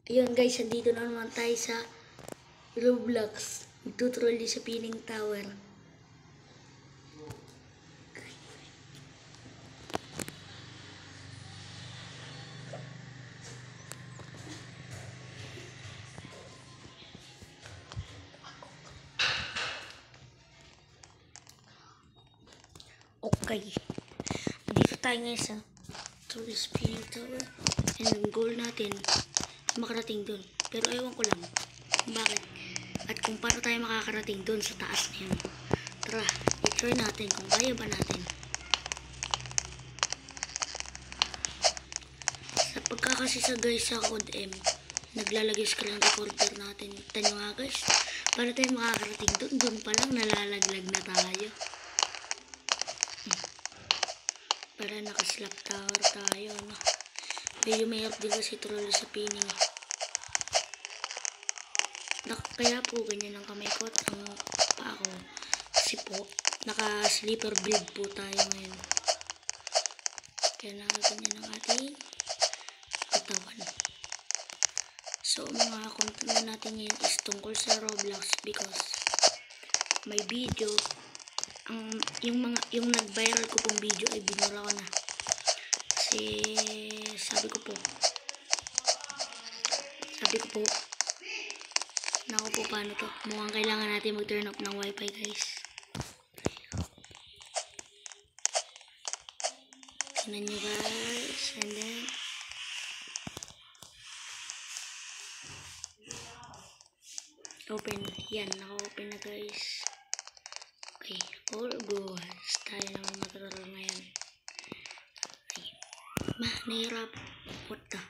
Ayun guys, andito na naman tayo sa Roblox. Magtutrolly sa Pining Tower. Okay. Dito tayo ngayon sa Pining Tower. And ang goal natin, makarating dun. Pero ewan ko lang kung bakit. At kung paano tayo makakarating dun sa taas na yun. Tara, i-try natin kung kaya ba natin. Sa pagkakasi sa guys sa Code M, naglalagay screen recorder natin. Tanyo nga guys, para tayo makakarating dun. Dun pa lang nalalaglag na tayo. Para nakaslap tower tayo, no? Medyo mahirap din kasi troll sa Pining. Kaya po ganyan ang kamay ko at ang pa ako. Kasi po, naka-sleeper build po tayo ngayon. Kaya nakaganyan ang ating katawan. So, mga content natin ngayon is tungkol sa Roblox because may video. Yung nag-viral ko pong video ay binura ko na. Kasi sabi ko po naku po, paano to? Mukhang kailangan natin mag-turn up ng wifi guys. Tingnan nyo guys. And then open. Yan, naka-open na guys. Okay, all good. Tayo naman matuturo ngayon. Okay. Nahirap. What the?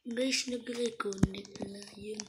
Guys, nag-reconnect na yun.